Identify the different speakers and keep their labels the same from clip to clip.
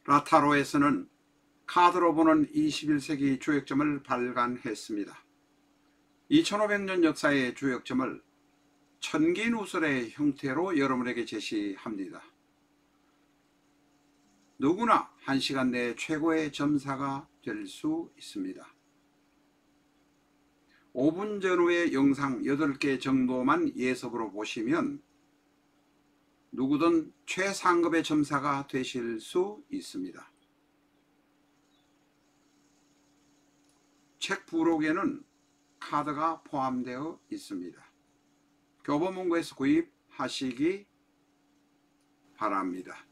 Speaker 1: 라타로에서는 카드로 보는 21세기 주역점을 발간했습니다. 2500년 역사의 주역점을 천기누설의 형태로 여러분에게 제시합니다. 누구나 1시간 내에 최고의 점사가 될 수 있습니다. 5분 전후의 영상 8개 정도만 예습으로 보시면 누구든 최상급의 점사가 되실 수 있습니다. 책 부록에는 카드가 포함되어 있습니다. 교보문고에서 구입하시기 바랍니다.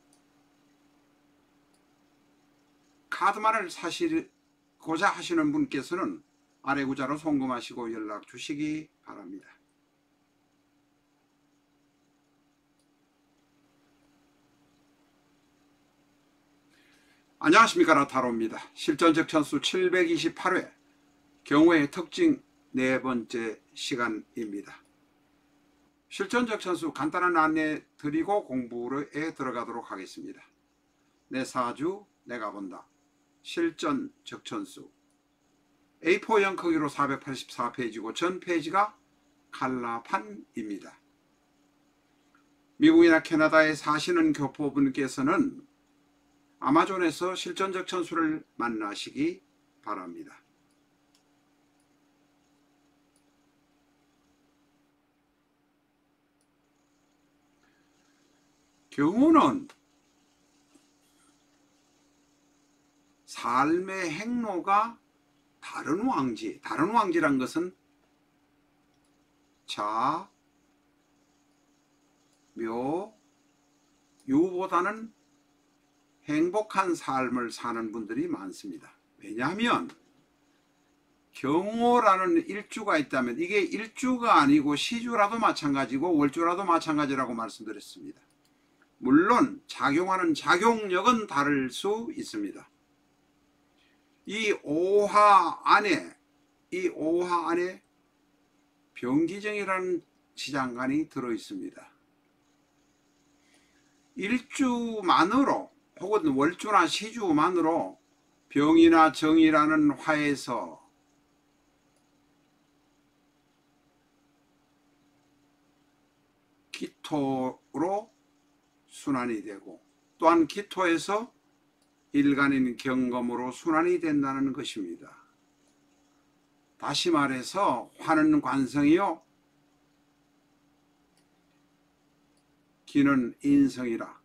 Speaker 1: 카드만을 사시고자 하시는 분께서는 아래 구자로 송금하시고 연락 주시기 바랍니다. 안녕하십니까, 라타로입니다. 실전적 천수 728회 경우의 특징 4번째 시간입니다. 실전적 천수 간단한 안내 드리고 공부에 들어가도록 하겠습니다. 내 사주 내가 본다. 실전적 천수 A4형 크기로 484페이지고 전 페이지가 칼라판입니다. 미국이나 캐나다에 사시는 교포분께서는 아마존에서 실전적 천수를 만나시기 바랍니다. 경우는 삶의 행로가 다른 왕지, 다른 왕지란 것은 자, 묘, 유보다는 행복한 삶을 사는 분들이 많습니다. 왜냐하면 경호라는 일주가 있다면 이게 일주가 아니고 시주라도 마찬가지고 월주라도 마찬가지라고 말씀드렸습니다. 물론 작용하는 작용력은 다를 수 있습니다. 이 오화 안에 병기정이라는 지장간이 들어 있습니다. 일주만으로 혹은 월주나 시주만으로 병이나 정이라는 화에서 기토로 순환이 되고 또한 기토에서 일간인 경검으로 순환이 된다는 것입니다. 다시 말해서 화는 관성이요 기는 인성이라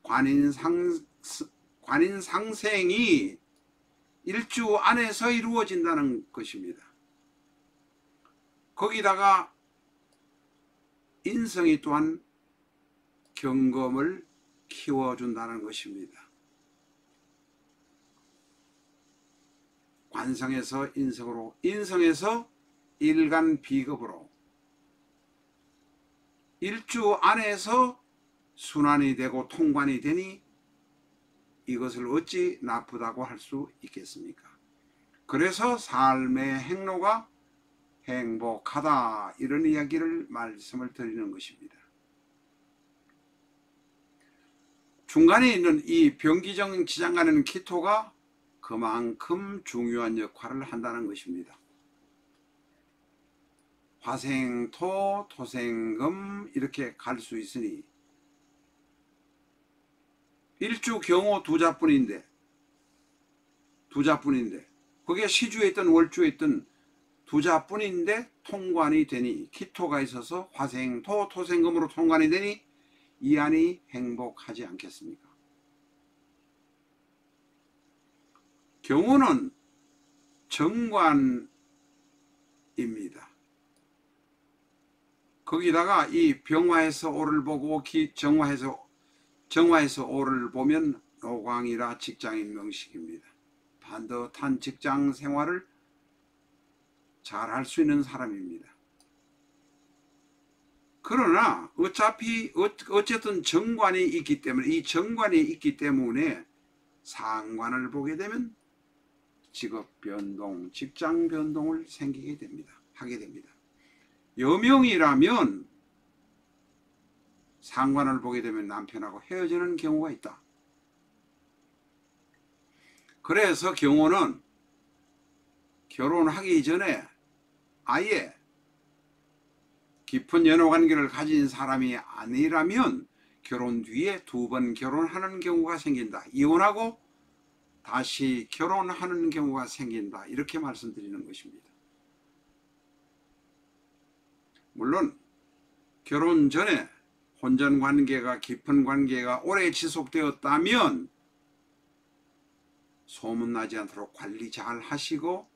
Speaker 1: 관인상생이 일주 안에서 이루어진다는 것입니다. 거기다가 인성이 또한 경검을 키워준다는 것입니다. 관성에서 인성으로, 인성에서 일간 비급으로 일주 안에서 순환이 되고 통관이 되니 이것을 어찌 나쁘다고 할 수 있겠습니까? 그래서 삶의 행로가 행복하다 이런 이야기를 말씀을 드리는 것입니다. 중간에 있는 이 병기정 지장간에는 기토가 그만큼 중요한 역할을 한다는 것입니다. 화생토, 토생금 이렇게 갈 수 있으니 일주 경호 두자뿐인데 그게 시주에 있던 월주에 있던 두자뿐인데 통관이 되니 기토가 있어서 화생토, 토생금으로 통관이 되니 이 안이 행복하지 않겠습니까? 경우는 정관입니다. 거기다가 이 병화에서 오를 보고 정화에서 오를 보면 노광이라 직장인 명식입니다. 반듯한 직장 생활을 잘 할 수 있는 사람입니다. 그러나 어쨌든 정관이 있기 때문에 이 정관이 있기 때문에 상관을 보게 되면 직업 변동, 직장 변동을 하게 됩니다. 여명이라면 상관을 보게 되면 남편하고 헤어지는 경우가 있다. 그래서 경호는 결혼하기 전에 아예 깊은 연호관계를 가진 사람이 아니라면 결혼 뒤에 2번 결혼하는 경우가 생긴다. 이혼하고 다시 결혼하는 경우가 생긴다. 이렇게 말씀드리는 것입니다. 물론 결혼 전에 혼전 관계가 깊은 관계가 오래 지속되었다면 소문나지 않도록 관리 잘 하시고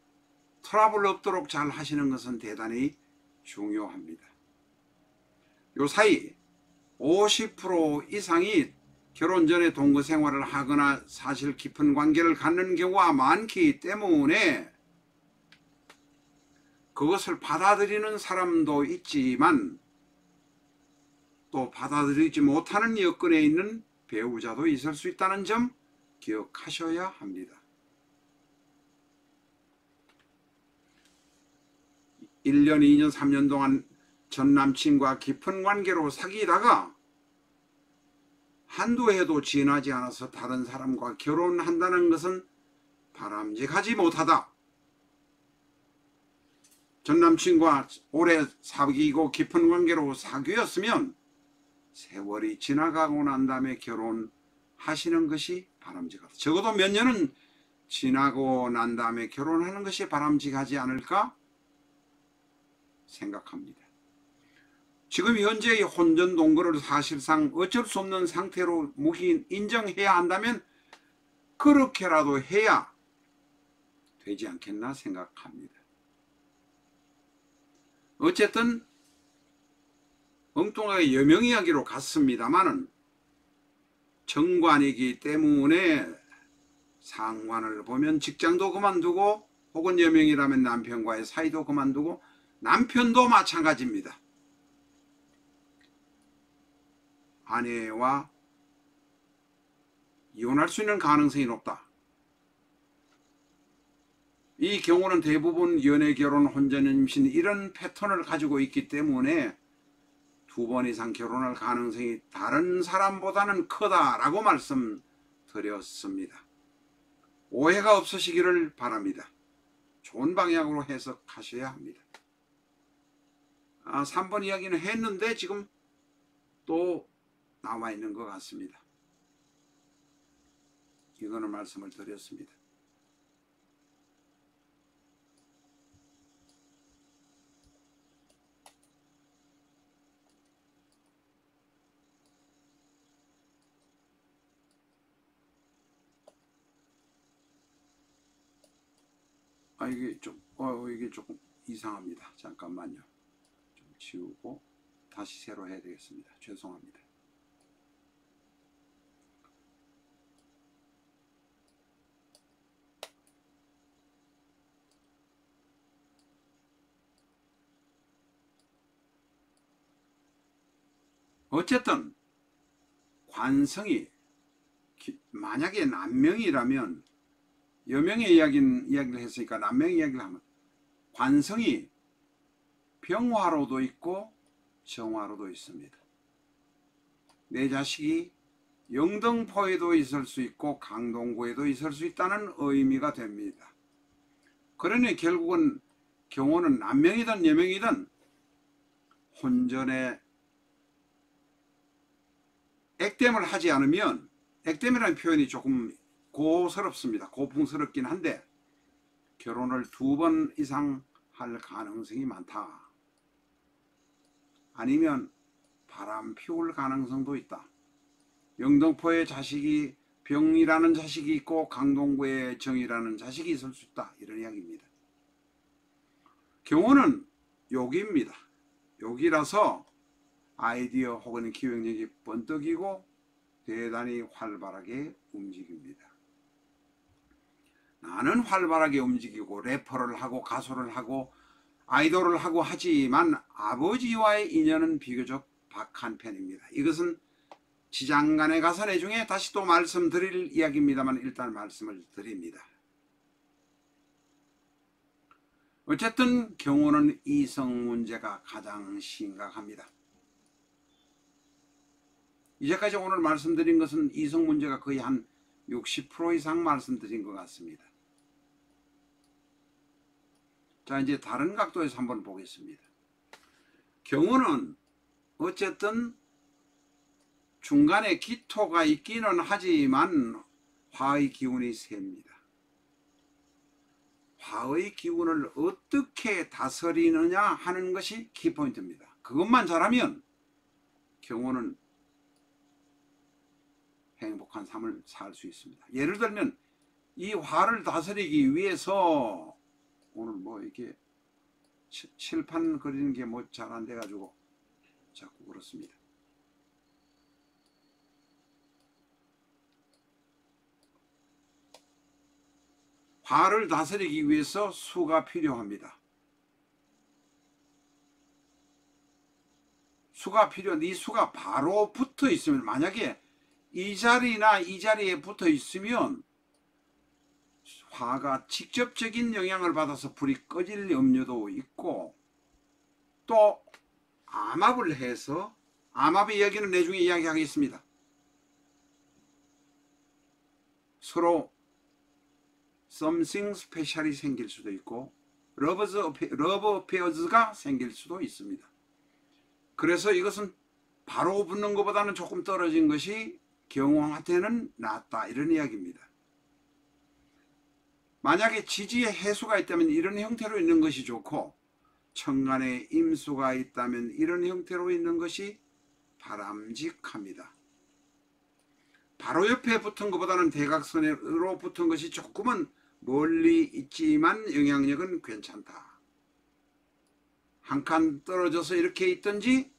Speaker 1: 트러블 없도록 잘 하시는 것은 대단히 중요합니다. 요 사이 50% 이상이 결혼 전에 동거 생활을 하거나 사실 깊은 관계를 갖는 경우가 많기 때문에 그것을 받아들이는 사람도 있지만 또 받아들이지 못하는 여건에 있는 배우자도 있을 수 있다는 점 기억하셔야 합니다. 1년, 2년, 3년 동안 전 남친과 깊은 관계로 사귀다가 한두 해도 지나지 않아서 다른 사람과 결혼한다는 것은 바람직하지 못하다. 전 남친과 오래 사귀고 깊은 관계로 사귀었으면 세월이 지나가고 난 다음에 결혼하시는 것이 바람직하다. 적어도 몇 년은 지나고 난 다음에 결혼하는 것이 바람직하지 않을까 생각합니다. 지금 현재의 혼전 동거를 사실상 어쩔 수 없는 상태로 인정해야 한다면 그렇게라도 해야 되지 않겠나 생각합니다. 어쨌든 엉뚱하게 여명 이야기로 갔습니다마는 정관이기 때문에 상관을 보면 직장도 그만두고 혹은 여명이라면 남편과의 사이도 그만두고 남편도 마찬가지입니다. 아내와 이혼할 수 있는 가능성이 높다. 이 경우는 대부분 연애, 결혼, 혼전, 임신 이런 패턴을 가지고 있기 때문에 2번 이상 결혼할 가능성이 다른 사람보다는 크다라고 말씀드렸습니다. 오해가 없으시기를 바랍니다. 좋은 방향으로 해석하셔야 합니다. 3번 이야기는 했는데 지금 또 나와 있는 것 같습니다. 이거는 말씀을 드렸습니다. 이게 조금 이상합니다. 잠깐만요. 좀 지우고 다시 새로 해야 되겠습니다. 죄송합니다. 어쨌든 관성이 만약에 남명이라면 여명의 이야기를 했으니까 남명 이야기를 하면 관성이 병화로도 있고 정화로도 있습니다. 내 자식이 영등포에도 있을 수 있고 강동구에도 있을 수 있다는 의미가 됩니다. 그러니 결국은 경우는 남명이든 여명이든 혼전에 액땜을 하지 않으면, 액땜이라는 표현이 조금 고스럽습니다. 고풍스럽긴 한데 결혼을 2번 이상 할 가능성이 많다. 아니면 바람 피울 가능성도 있다. 영등포에 자식이 병이라는 자식이 있고 강동구에 정이라는 자식이 있을 수 있다. 이런 이야기입니다. 경우는 욕입니다. 욕이라서 아이디어 혹은 기획력이 번뜩이고 대단히 활발하게 움직입니다. 나는 활발하게 움직이고 래퍼를 하고 가수를 하고 아이돌을 하고 하지만 아버지와의 인연은 비교적 박한 편입니다. 이것은 지장간에 가서 나중에 다시 또 말씀드릴 이야기입니다만 일단 말씀을 드립니다. 어쨌든 경우는 이성 문제가 가장 심각합니다. 이제까지 오늘 말씀드린 것은 이성 문제가 거의 한 60% 이상 말씀드린 것 같습니다. 자, 이제 다른 각도에서 한번 보겠습니다. 경우는 어쨌든 중간에 기토가 있기는 하지만 화의 기운이 셉니다. 화의 기운을 어떻게 다스리느냐 하는 것이 키포인트입니다. 그것만 잘하면 경우는 행복한 삶을 살 수 있습니다. 예를 들면 이 화를 다스리기 위해서 오늘 뭐 이렇게 칠판 그리는 게 뭐 잘 안 돼가지고 자꾸 그렇습니다. 화를 다스리기 위해서 수가 필요합니다. 수가 이 수가 바로 붙어 있으면, 만약에 이 자리나 이 자리에 붙어 있으면 화가 직접적인 영향을 받아서 불이 꺼질 염려도 있고, 또 암압을 해서, 암압의 이야기는 나중에 이야기하겠습니다. 서로 something special이 생길 수도 있고 러브 어페어즈가 생길 수도 있습니다. 그래서 이것은 바로 붙는 것보다는 조금 떨어진 것이 경우한테는 낫다, 이런 이야기입니다. 만약에 지지에 해수가 있다면 이런 형태로 있는 것이 좋고, 천간에 임수가 있다면 이런 형태로 있는 것이 바람직합니다. 바로 옆에 붙은 것보다는 대각선으로 붙은 것이 조금은 멀리 있지만 영향력은 괜찮다. 한 칸 떨어져서 이렇게 있든지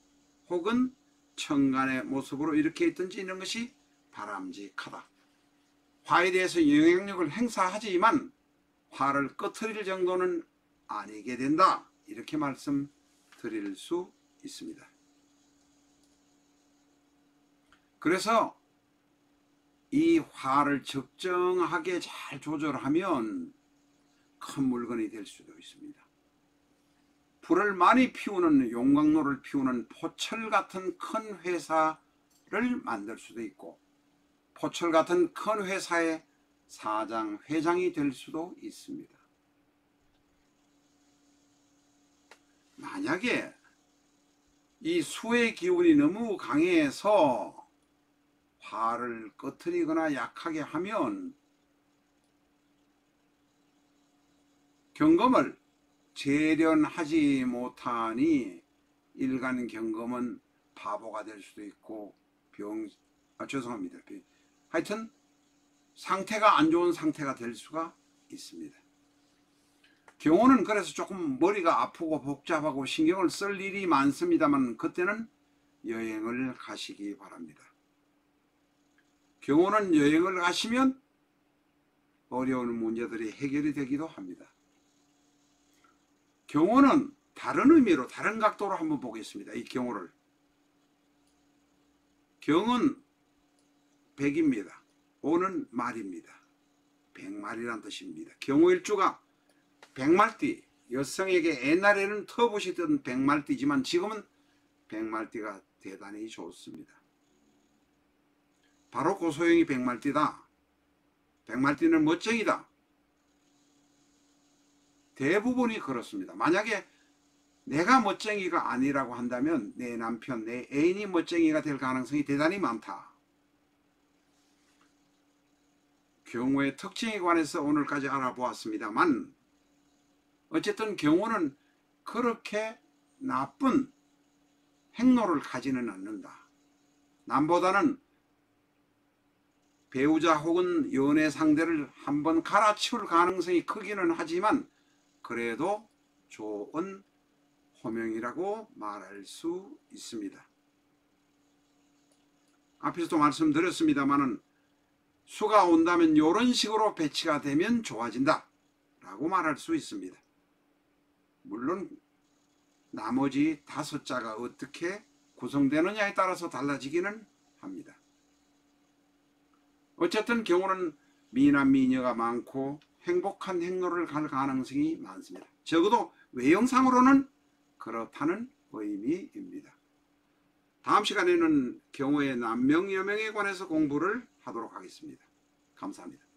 Speaker 1: 혹은 천간의 모습으로 이렇게 있든지 이런 것이 바람직하다. 화에 대해서 영향력을 행사하지만 화를 꺼트릴 정도는 아니게 된다, 이렇게 말씀드릴 수 있습니다. 그래서 이 화를 적정하게 잘 조절하면 큰 물건이 될 수도 있습니다. 불을 많이 피우는, 용광로를 피우는 포철 같은 큰 회사를 만들 수도 있고, 포철 같은 큰 회사의 사장, 회장이 될 수도 있습니다. 만약에 이 수의 기운이 너무 강해서 화를 꺼트리거나 약하게 하면 경금을 재련하지 못하니 일간 경금은 바보가 될 수도 있고 죄송합니다. 하여튼 상태가 안 좋은 상태가 될 수가 있습니다. 경우는 그래서 조금 머리가 아프고 복잡하고 신경을 쓸 일이 많습니다만 그때는 여행을 가시기 바랍니다. 경우는 여행을 가시면 어려운 문제들이 해결이 되기도 합니다. 경우는 다른 의미로, 다른 각도로 한번 보겠습니다. 이 경우를. 경은 백입니다. 오는 말입니다. 백말이란 뜻입니다. 경우일주가 백말띠, 여성에게 옛날에는 터부시던 백말띠지만 지금은 백말띠가 대단히 좋습니다. 바로 고소영이 백말띠다. 백말띠는 멋쟁이다. 대부분이 그렇습니다. 만약에 내가 멋쟁이가 아니라고 한다면 내 남편, 내 애인이 멋쟁이가 될 가능성이 대단히 많다. 경우의 특징에 관해서 오늘까지 알아보았습니다만, 어쨌든 경우는 그렇게 나쁜 행로를 가지는 않는다. 남보다는 배우자 혹은 연애 상대를 한번 갈아치울 가능성이 크기는 하지만 그래도 좋은 호명이라고 말할 수 있습니다. 앞에서도 말씀드렸습니다마는 수가 온다면 이런 식으로 배치가 되면 좋아진다 라고 말할 수 있습니다. 물론 나머지 5자가 어떻게 구성되느냐에 따라서 달라지기는 합니다. 어쨌든 경우는 미남 미녀가 많고 행복한 행로를 갈 가능성이 많습니다. 적어도 외형상으로는 그렇다는 의미입니다. 다음 시간에는 경우의 남명 여명에 관해서 공부를 하도록 하겠습니다. 감사합니다.